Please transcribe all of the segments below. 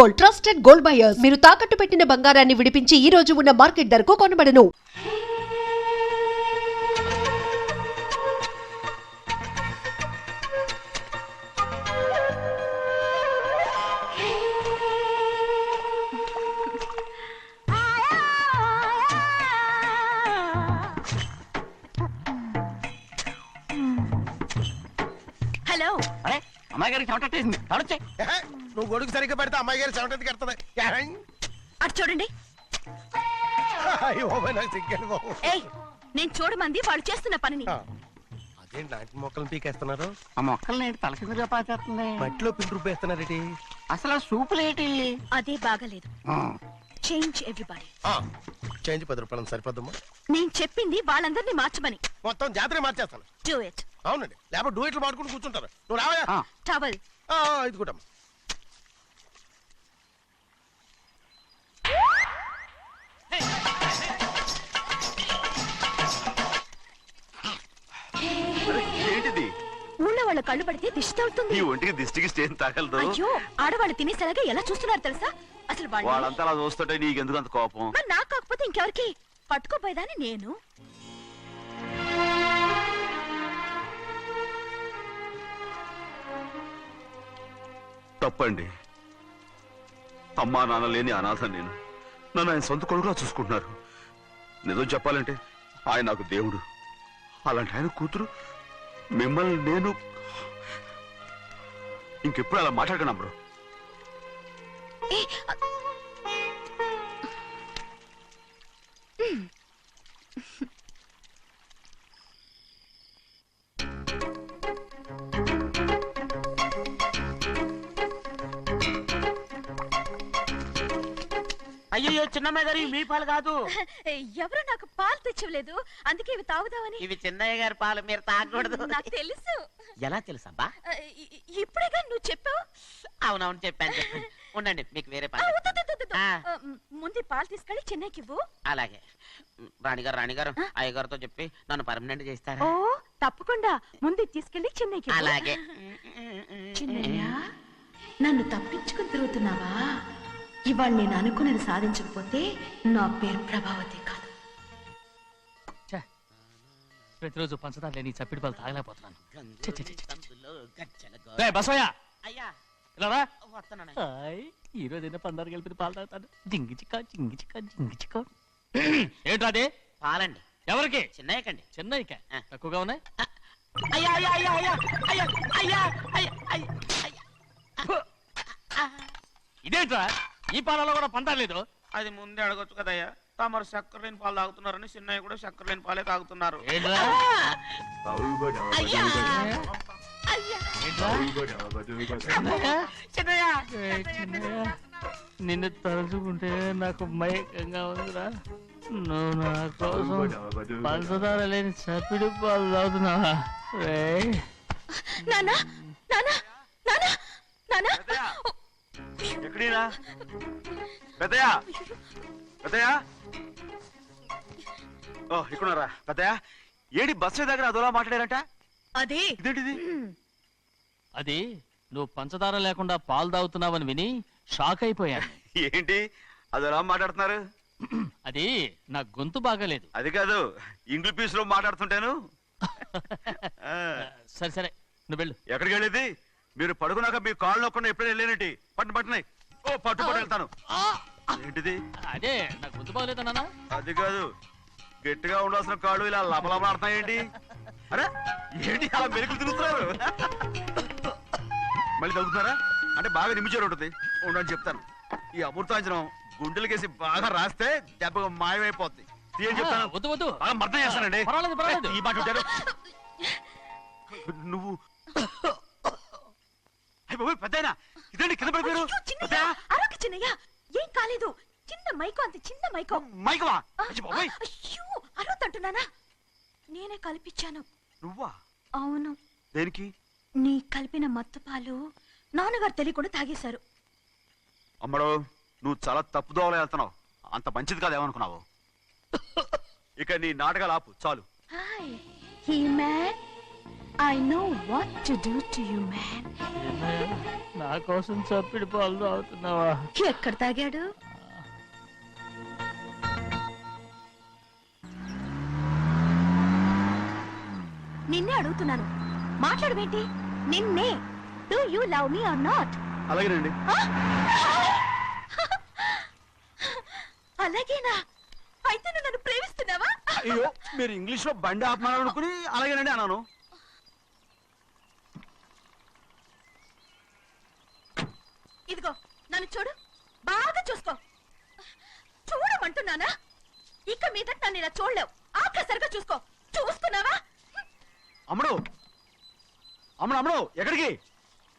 Gold, trusted gold buyers. మీరు తాకట్టు పెట్టిన బంగారాన్ని విడిపించి ఈ రోజు ఉన్న మార్కెట్ ధరకు కొనబడను. హలో. అరే అమ్మాయి గారికి చెమటేసింది. నువ్వు గొడుగు సరిగ్గా పెడితే అమ్మాయి గారి చెమటది కడుతుంది. అటు చూడండి. ఏయ్, నేను చూడమంది వాళ్ళు చేస్తున్న పనిని. అదేంటి లాంటి మొక్కలను పీకేస్తున్నారు? ఆ మొక్కల్ని తలకిందుగా పాచేస్తుంది. మట్టిలో పిండి రూపేస్తున్నారేటి? అసలు సూపులేటి? అదే బాగాలేదు. Change everybody. చేంజ్ 10 రూపాయలు సరిపోద్దమ్మా. నేను చెప్పింది వాళ్ళందరినీ మార్చమని. మొత్తం జాతర మార్చేస్తాను. Do it. అవునండి, లేకపోతే డూయిట్లు మాడుకుంటూ కూర్చుంటారు. నువ్వు రావా? టవల్. ఇది కూడా ఏంటిది? ఊళ్ళో వాళ్ళ కళ్ళు పడితే దిష్టి తగులుతుంది. ఈ ఒంటికి దిష్టికి స్టేన్ తగలదు. అయ్యో, ఆడవాళ్ళు తినేసేలాగా ఎలా చూస్తున్నారు తెలుసా? అసలు వాళ్ళంతా అలా చూస్తుంటే నీకెందుకు అంత కోపం? మరి నాకు కాకపోతే ఇంకెవరికి? పట్టుకోపోయేదాన్ని నేను. తప్పండి. అమ్మా నాన్న లేని అనాథ నేను. నన్ను ఆయన సొంత కొడుకులా చూసుకుంటున్నారు. నిజం చెప్పాలంటే ఆయన నాకు దేవుడు. అలాంటి ఆయన కూతురు మిమ్మల్ని నేను ఇంకెప్పుడు అలా మాట్లాడగలను బ్రో. అయ్యో చిన్నమ్మ గారు, మీ పాలు కాదు. ఎవరు నాకు పాలు తెచ్చలేదు, అందుకే ఇవి తాగుదామని. ఇవి చిన్నయ్య గారి పాలు, మీరు తాగకూడదు. నాకు తెలుసు. ఎలా తెలుసబ్బా? ఇప్పుడేగా నువ్వు చెప్పావు. అవునవును చెప్పాను. ఉండండి, మీకు వేరే పాలు. ముందు పాలు తీసుకెళ్ళి చెన్నైకి ఇవ్వు. అలాగే. రాణిగారు అయ్యగారితో చెప్పి నన్ను పర్మనెంట్ చేస్తారా? ఓ తప్పకుండా. ముందు తీసుకెళ్ళి చెన్నైకి. అలాగే. చిన్నయ్య, నన్ను తప్పించుకుని తిరుగుతున్నావా? ఇవాళ నేను అనుకున్నది సాధించకపోతే నా పేరు ప్రభావతి కాదు. ప్రతిరోజు పంచదార లేని చప్పిడి పాలు తాగలేకపోతున్నాను. ఈ రోజు పందారు కలిపి పాలు తాగుతాను. జింగి చిక్క జింగి చిక్క జింగి చిక్క. ఏంటది? పాలండి. ఎవరికి? చిన్నయ్యకండి. చిన్నయ్యక తక్కువగా ఉన్నాయి. అయ్యా అయ్యా అయ్యా అయ్యా అయ్యా అయ్యా అయ్యా అయ్యా. ఇదేంట్రా, ఈ పాలలో కూడా పంటలేదు? అది ముందే అడగొచ్చు కదయ్యా. తమరు చక్కెర లేని పాలు తాగుతున్నారని చిన్నయ్య కూడా చక్కెర లేని పాలే తాగుతున్నారు. నిన్ను తలుచుకుంటే నాకు మైకంగా ఉందిరా. నువ్వు నా కోసం పంచదార లేని చప్పిడి పాలు తాగుతున్నావా? నానా నానా నానా నానా ఎక్కడీనా? పెద్దయా పెద్దయా, ఓ ఇక్కడున్నారా? పెద్దయా, ఏడి బస్సు దగ్గర అదోలా మాట్లాడారంట. అదే ఇదేంటిది? అది నువ్వు పంచదార లేకుండా పాలు తాగుతున్నావని విని షాక్ అయిపోయాను. ఏంటి అదోలా మాట్లాడుతున్నారు? అది నా గొంతు బాగాలేదు. అది కాదు, ఇంగ్లీష్ పీస్ లో మాట్లాడుతుంటాను. సరే సరే, నువ్వు వెళ్ళు. ఎక్కడికి వెళ్ళేది? మీరు పడుకున్నాక మీ కాళ్ళు నొక్కకుండా ఎప్పుడైనా వెళ్ళేనంటి? పట్టునాయి. ఓ పట్టు వెళ్తాను. ఏంటిది? అదే నా గొంతు బాగలేదు నాన్న. అది కాదు, గట్టిగా ఉండాల్సిన కాళ్ళు ఇలా లబలబలాడుతున్నాయేంటి? అరే ఏంటి అలా మెరుకులు తిరుగుతున్నారు? మళ్ళీ తగ్గుతున్నారా? అంటే బాగా నిమిషాలు ఉంటుంది. ఉండని చెప్తాను. ఈ అమృతాంజనం గుండెలకేసి బాగా రాస్తే దెబ్బగా మాయమైపోద్ది. తీయని చెప్తాను. వద్దు వద్దు, బాగా మర్దం చేస్తానండి. పర్వాలేదు. ఈ మాట ఉంటారు నువ్వు. పెద్దయినా ఇదండి కింద పడిపోయారు. చిన్నయ్య, ఏం కాలేదు. చిన్న మైకో, అంత చిన్న మైకో. మైకవా? అయ్యో, అరవతంటున్నానా? నేనే కల్పించాను. నువ్వా? అవును. దేనికి? నీ కలిపిన మత్తు పాలు నాన్నగారు తెలియకుండా తాగేశారు. అమ్మడో, నువ్వు చాలా తప్పుదోవలో వెళ్తున్నావు. అంత మంచిది కాదేమనుకున్నావు? ఇక నీ నాటకాలు ఆపు చాలు. Hi hey man, I know what to do to you, man. Chinnayya, నా కోసం చప్పిడి పాలు తాగుతున్నావా? ఎక్కడ తాగాడు? నిన్నే అడుగుతున్నాను, మాట్లాడవేంటి? నిన్నే. Do you love me or not? అలాగేనండి. అలాగేనా? అయితే నువ్వు నన్ను ప్రేమిస్తున్నావా? అయ్యో, మీరు ఇంగ్లీష్ లో బండి ఆపమాలనుకుని అలాగేనండి అన్నాను. ఇదిగో నన్ను చూడు, బాగా చూసుకో. చూడమంటున్నానా? ఇక మీద నన్ను ఇలా చూడలేవు. ఆఖసరిగా చూసుకో. చూస్తున్నావా? అమ్మడు అమ్మడు అమ్మడు ఎక్కడికి?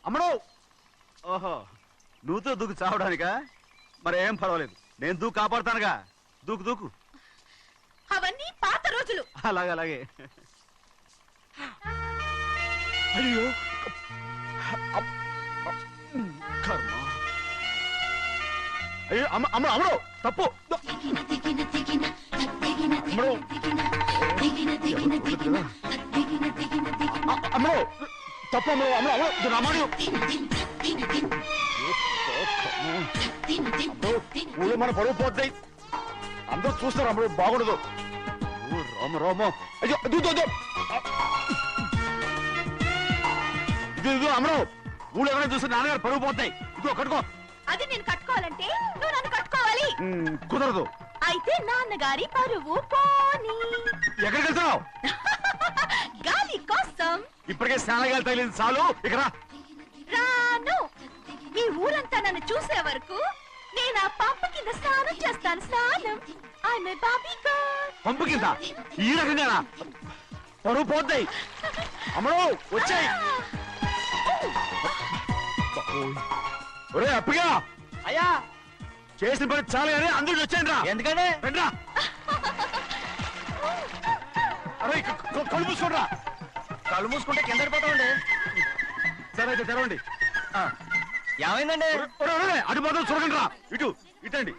అమ్మడు. ఓహో, నువ్వుతో దూకు చావడానికా? మరి ఏం పర్వాలేదు, నేను దూకు కాపాడుతానుగా. దూకు దూకు. అవన్నీ పాత రోజులు. అలాగే అలాగే. అయ్యో కర్మ. అయ్యో అమ్మ అమ్మ అమ్మడు తప్పు. అమ్మడు అమ్మడు తప్పు. అమ్మడు అమ్మడు అమ్మడు రామాడు. ఊళ్ళో మన పరువు పోతాయి, అందరూ చూస్తారు. అమ్మడు బాగుండదు. రామ రామ. అయ్యో ఇది అమ్మడు, ఊళ్ళో ఎవరైనా చూస్తే నాన్నగారు పరువు పోతాయి. ఇదిగో కట్టుకో. అది నేను కట్టుకోవాలంటే నువ్వు నన్ను కట్టుకోవాలి. కుదరదు. అయితే నాన్నగారి పరువు పోనీ. ఎక్కడికి వెళ్తున్నావు? గాలి కోసం. ఇప్పటికే స్నానగాలు తగిలింది చాలు, ఇక్కడ రాను. ఈ ఊరంతా నన్ను చూసే వరకు నేను ఆ పంపు కింద స్నానం చేస్తాను. స్నానం. I'm a Barbie girl. పంపు కింద ఈ రకంగా పరువు పోతాయి. అమ్మడు వచ్చాయి. ఒరే అప్పగా, అయ్యా చేసిన పని చాలు కానీ అందరూ వచ్చాను రా. ఎందుకంటే రండ్రా. అరే కళ్ళు మూసుకోండిరా. కళ్ళు మూసుకుంటే కింద పడిపోతామండి. సరే అయితే తెరవండి. ఏమైందండి? అటు మాత్రం చూడండి రా. ఇటు ఇటండి,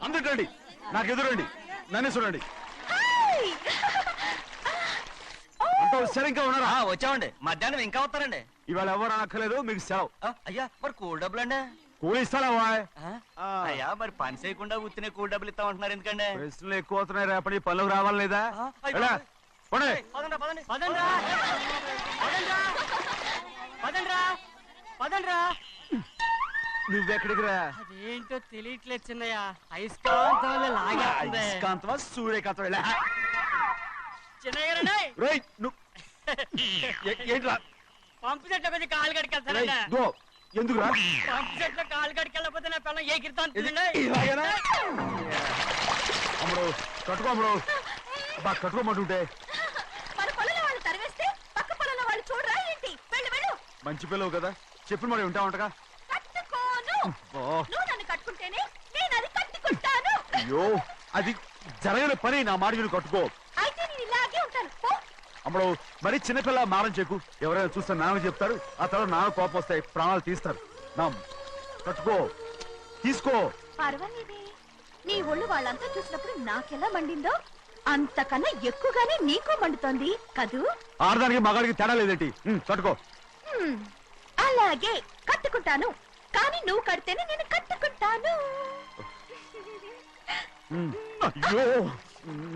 అందరు ఇటండి. నాకు ఎదురండి, నన్ను చూడండి. అంతా సరే ఇంకా ఉన్నారా? వచ్చామండి. మధ్యాహ్నం ఇంకా వస్తారండి. ఇవాళ ఎవరు అనక్కర్లేదు, మీకు సెలవు. అయ్యా మరి కూల్ డబ్బులు అండి? కూలి ఇస్తారా? అయ్యా మరి పని చేయకుండా ఉత్తినే కూల్ డబ్బులు ఇస్తామంటున్నారు ఎందుకండి? ప్రశ్నలు ఎక్కువ అవుతున్నాయి, రేపటి పనులకు రావాలి లేదా? ఎలా? పోనీ. నువ్వెక్కడికి రా? అదేంటో తెలియట్లేదు చిన్నయ్య. అయస్కాంతం వల్ల లాగేస్తుంది. అయస్కాంతమా సూర్యకాంతం? ఎలా? చిన్నయ్య గారండి, రేయ్, ఏంట్రా? పంపు చెట్లు కొంచెం కాలు రేయ్, కడికెళ్తానండి. దో, ఎందుకురా? పంపు చెట్లు కాలు కడికెళ్ళకపోతే నా పిల్లలు ఏ కిర్తాను ఇలాగేనా? అమ్ముడు కట్టుకో. అమ్ముడు బా కట్టుకోమంటుంటే. మన పొలంలో వాళ్ళు తరివేస్తే పక్క పొలంలో వాళ్ళు చూడరా ఏంటి? వెళ్ళు వెళ్ళు. మంచి పిల్లవు కదా, చెప్పిన మరి ఉంటావంటగా. కట్టుకోను. నువ్వు నన్ను కట్టుకుంటేనే నేను అది కట్టుకుంటాను. అయ్యో, అది జరగని పని. నా మాట విని కట్టుకో. అయితే నేను ఇలాగే ఉంటాను. పో. అమ్మడు మరి చిన్నపిల్ల మారం చెక్కు. ఎవరైనా చూస్తే నాన్న చెప్తారు, ఆ తర్వాత నాన్న కోపం వస్తాయి, ప్రాణాలు తీస్తారు. నా కట్టుకో, తీసుకో. పర్వాలేదే, నీ ఒళ్ళు వాళ్ళంతా చూసినప్పుడు నాకెలా మండిందో అంతకన్నా ఎక్కువగానే నీకు మండుతోంది కదూ? ఆడదానికి మగాడికి తేడా లేదేంటి? కట్టుకో. అలాగే కట్టుకుంటాను, కానీ నువ్వు కడితేనే నేను కట్టుకుంటాను. అయ్యో,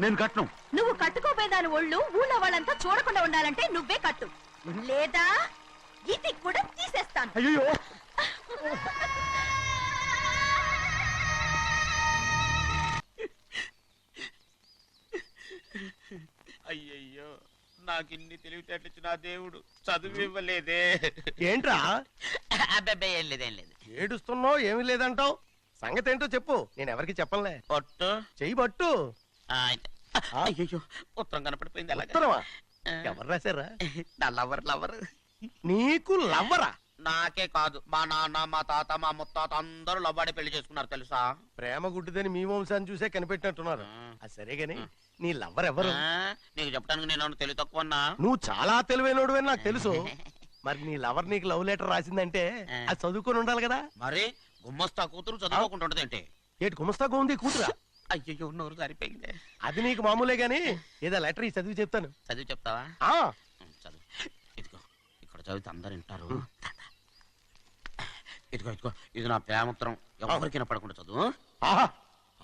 నేను కట్టను. నువ్వు కట్టుకోపోయేదాని ఒళ్ళు ఊళ్ళో వాళ్ళంతా చూడకుండా ఉండాలంటే నువ్వే కట్టు, లేదా ఇది కూడా తీసేస్తాను. అయ్యో, అయ్యయ్యో, నాకు ఇన్ని తెలివితేటలు ఇచ్చిన ఆ దేవుడు చదువు ఇవ్వలేదే. ఏంట్రా అబ్బాయి ఏం లేదు, ఏం లేదు. ఏడుస్తున్నావు? ఏమీ లేదంటావు. సంగతి ఏంటో చెప్పు, నేను ఎవరికి చెప్పనులే. పట్టు. చెయ్యి పట్టు. అయ్యో, ఉత్తరం కనపడిపోయింది. అలాగే ఉత్తరమా? ఎవరు రాశారా? నా లవర్ లవర్. నీకు లవ్వరా? నాకే కాదు, మా నాన్న, మా తాత, మా ముత్తాత అందరూ లవ్వాడి పెళ్లి చేసుకున్నారు తెలుసా? ప్రేమ గుడ్డిదని మీ వంశాన్ని చూసే కనిపెట్టినట్టున్నారు. అది సరే గాని నీ లవ్వర్ ఎవరు? నీకు చెప్పడానికి నేను తెలివి తక్కువన్నా? నువ్వు చాలా తెలివైనడు అని నాకు తెలుసు. మరి నీ లవర్ నీకు లవ్ లెటర్ రాసిందంటే అది చదువుకొని ఉండాలి కదా. మరి గుమ్మస్తా కూతురు చదువుకుంటుంటది ఏంటి? ఏటి గుమస్తాగా ఉంది కూతురా? అయ్యో, నోరు సరిపోయింది. అది నీకు మామూలే గాని ఏదో లెటర్ ఈ చదివి చెప్తాను. చదివి చెప్తావా? ఆ చదువు. ఇదిగో. ఒకటి చదివితే అందరు వింటారు. ఇదిగో ఇదిగో ఇది నా ప్రేమోత్తరం, ఎవరికి వినపడకుండా చదువు. ఆహా,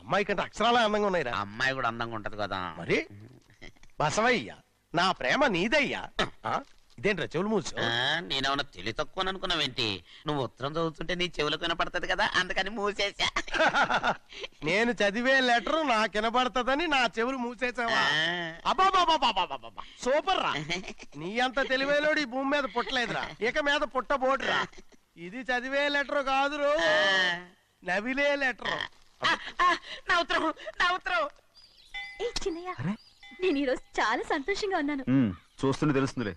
అమ్మాయి కంటే అక్షరాలే అందంగా ఉన్నాయిరా. ఆ అమ్మాయి కూడా అందంగా ఉంటది కదా. మరి బసవయ్య, నా ప్రేమ నీదయ్యా. ఇదేంట్రా చెవులు మూసు? నేనేమన్నా తెలివి తక్కువ అనుకున్నావేంటి? నువ్వు ఉత్తరం చదువుతుంటే నీ చెవులకు వినపడుతుంది కదా, అందుకని మూసేసా. నేను చదివే లెటర్ నాకు వినపడుతుందని నా చెవులు మూసేసావా? అబాబాబాబాబాబాబా, సూపర్ రా. నీ అంత తెలివేలోడు ఈ భూమి మీద పుట్టలేదురా, ఇక మీద పుట్టబోడురా. ఇది చదివే లెటర్ కాదురు, నవిలే లెటర్. నా ఉత్తరం, నా ఉత్తరం. ఏ చిన్నయ్య, నేను ఈరోజు చాలా సంతోషంగా ఉన్నాను. చూస్తుంటే తెలుస్తుందిలే.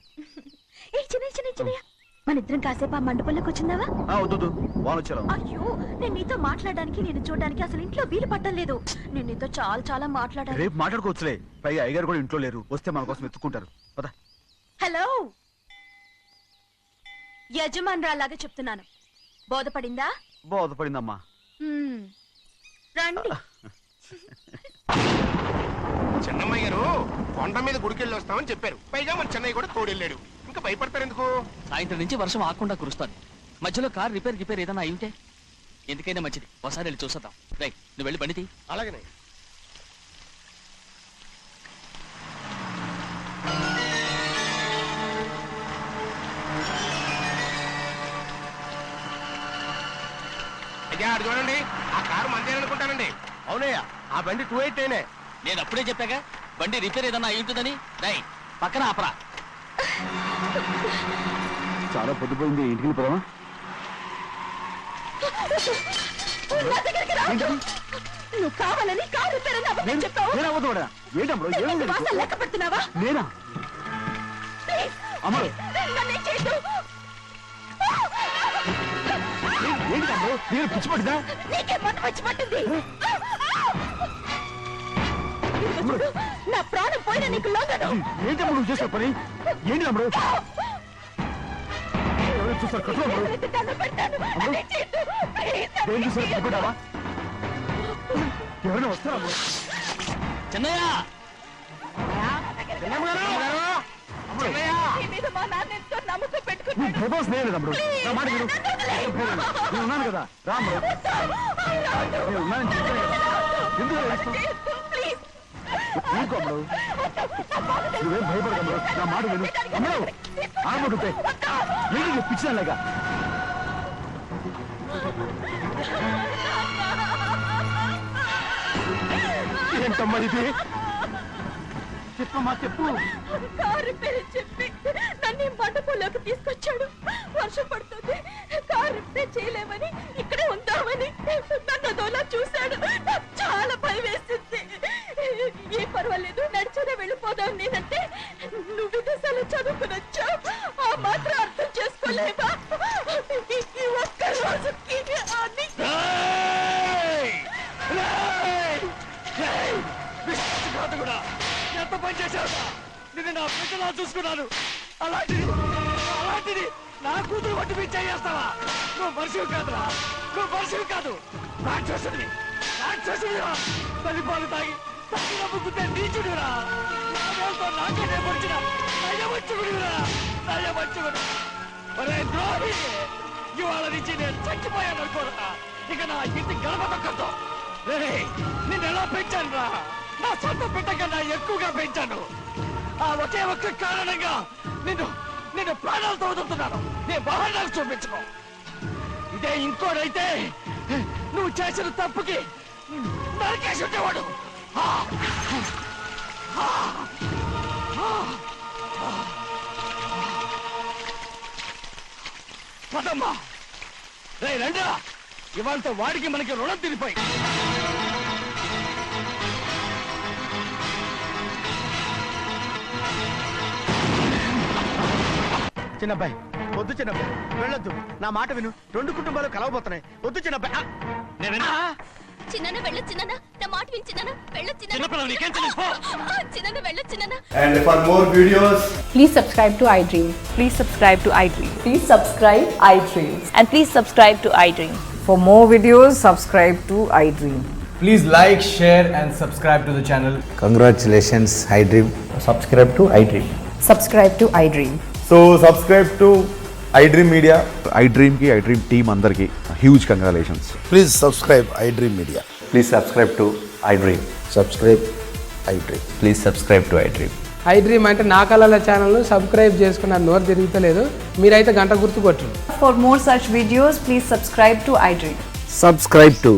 ఏ చిన్నయ్య, మన ఇద్దరం కాసేపు ఆ మండపంలోకి వచ్చిందావా? వద్దు, వాళ్ళు వచ్చారు. అయ్యో, నేను నీతో మాట్లాడడానికి, నేను చూడడానికి అసలు ఇంట్లో వీలు పట్టలేదు. నేను నీతో చాలా చాలా మాట్లాడాను. రేపు మాట్లాడుకోవచ్చులే, పైగా అయ్యగారు కూడా ఇంట్లో లేరు, వస్తే మన కోసం ఎత్తుకుంటారు. పద. హలో, యజమానురాలాగా చెప్తున్నాను, బోధపడిందా? బోధపడిందమ్మా. రండి. చెన్నమ్మాయి గారు కొండ మీద గుడికెళ్ళి వస్తామని చెప్పారు. పైగా మన చెన్నయ్య కూడా తోడెళ్ళాడు. ఇంకా భయపడతారు ఎందుకు? సాయంత్రం నుంచి వర్షం ఆకుండా కురుస్తాను. మధ్యలో కార్ రిపేర్ ఏదైనా అయి ఉంటే ఎందుకైనా మంచిది, ఒకసారి వెళ్ళి చూసేద్దాం. రైట్, నువ్వు వెళ్ళి బండి తీ. అలాగనే. అయ్యా అడు చూడండి, ఆ కారు మందేననుకుంటానండి. అవునయ్యా, ఆ బండి 288నే. నేను అప్పుడే చెప్పాగా బండి రిపేర్ ఏదైనా అయి ఉంటుందని. రైట్, పక్కన ఆపరా. చాలా పొద్దుపోయింది, ఇంటికి వెళ్ళిపోదామా? నువ్వు కావాలని కారు రిపేర్ అని అబద్ధం చెప్పావు. లెక్క పెడుతున్నావా? నేనా? ప్లీజ్, అమ్మడు నన్ను ఏం చేయొద్దు. ఏంటి తమ్ముడు, నేను పిచ్చి పట్టిందా? నీకే మంట వచ్చి పట్టింది. ఇదిగో చూడు, నా ప్రాణం పోయినా నీకు లోగను. ఏంటి అమ్ముడు నువ్వు చేసే పని? ఏంటి అమ్ముడు? ఎవరు చూస్తారు? కట్టు అమ్ముడు. దండం పెడతాను. నన్ను ఏం చేయొద్దు. ప్లీజ్, నన్ను ఏం చూసారు? పట్టుకుంటావా? ఎవరైనా వస్తారా అమ్ముడు? చెన్నయ్య, నీ మీద మా నాన్న ఎంతో నమ్మకం నువ్వు పెట్టుకున్నాడు. భయపడ స్నేహం అమ్ముడు, నా మాట విను. నేను ఉన్నాను కదా, రా అమ్ముడు. నేను ఉన్నానని చెప్పాను కదా, ఎందుకు వేస్తావు? ప్లీజ్, ఊరుకో అమ్ముడు, నువ్వేం భయపడకమ్ముడు, నా మాట విను. అమ్ముడు ఆడబడుతే ఏంటి పిచ్చిదానిలాగా? ఏంటమ్మా ఇది? చెప్పమ్మా, చెప్పు. కారు రిపేర్ చెప్పి నన్ను మండపంలోకి తీసుకొచ్చాడు. వర్షం పడుతుంది, కారు రిపేర్ చేయలేమని ఇక్కడే ఉందామని నన్ను అదోలా చూశాడు. నాకు చాలా భయం వేసింది. ఏ పర్వాలేదు, నడిచేదే వెళ్ళిపోదాం నేనంటే, నువ్వు విదేశాలు చదువుకుని వచ్చావు, ఆ మాత్రం అర్థం చేసుకోలేవా? ఈ ఒక్క రోజుకి ఎంత పని చేశావు? నిన్ను నా బిడ్డలా చూసుకున్నాను, అలాంటిది నా కూతురు వంటి మీద చేస్తావా? నువ్వు మనిషివి కాదురా, నువ్వు మనిషివి కాదు, రాక్షసుడివి. తల్లిపాలు తాగి తల్లిలో ముగ్గుతే నీచుడిరా, నాకే పొడిచిన నయవంచుకుడిరా. ఒరే ద్రోహి, ఇవాళ నుంచి నేను చచ్చిపోయాను అనుకోరా. ఇక నా ఇంటి గడప తొక్కతో. నిన్ను ఎలా పెంచాను రా? నా సొంత బిడ్డ కన్నా ఎక్కువగా పెంచాను. ఆ ఒకే ఒక్క కారణంగా నిన్ను ప్రాణాలతో వదులుతున్నాను. నీ బహానాలు చూపించుకో. ఇదే ఇంకోడైతే నువ్వు చేసిన తప్పుకి నరికేసి ఉండేవాడు. పదమ్మా, రే రండా, ఇవాళతో వాడికి మనకి రుణం తిరిగిపోయి. చిన్నబ్బాయి, వద్దు చిన్నబ్బాయి, వెళ్ళొద్దు, నా మాట విను. 2 కుటుంబాలు కలవబోతున్నాయి. వద్దు చిన్నబ్బాయి. చిన్న వెళ్ళొచ్చు, చిన్న నా మాట విని, చిన్న వెళ్ళొచ్చు, చిన్నపిల్లలు నీకేం తెలుసు? చిన్న వెళ్ళొచ్చు, చిన్న. And for more videos, please subscribe to iDream. Please subscribe to iDream. Please subscribe iDream. And please subscribe to iDream. For more videos, subscribe to iDream. please like, share and subscribe to the channel. Congratulations, iDream. Subscribe to iDream. Subscribe to iDream. So subscribe to iDream Media. iDream కి iDream team అందరికి huge congratulations. Please subscribe iDream media. Please subscribe to iDream. Subscribe iDream. Please subscribe to iDream. iDream అంటే నా కళల channel subscribe చేసుకున్న నోరు తిరుగుతలేదు, మీరైతే గంట గుర్తు కొట్టండి. For more such videos, please subscribe to iDream. Subscribe to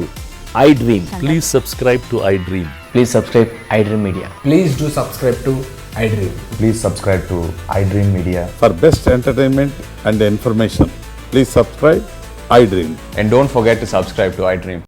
iDream. Please subscribe to iDream. Please subscribe iDream Media. Please do subscribe to iDream. Please subscribe to iDream Media. For best entertainment and information please subscribe iDream. And don't forget to subscribe to iDream.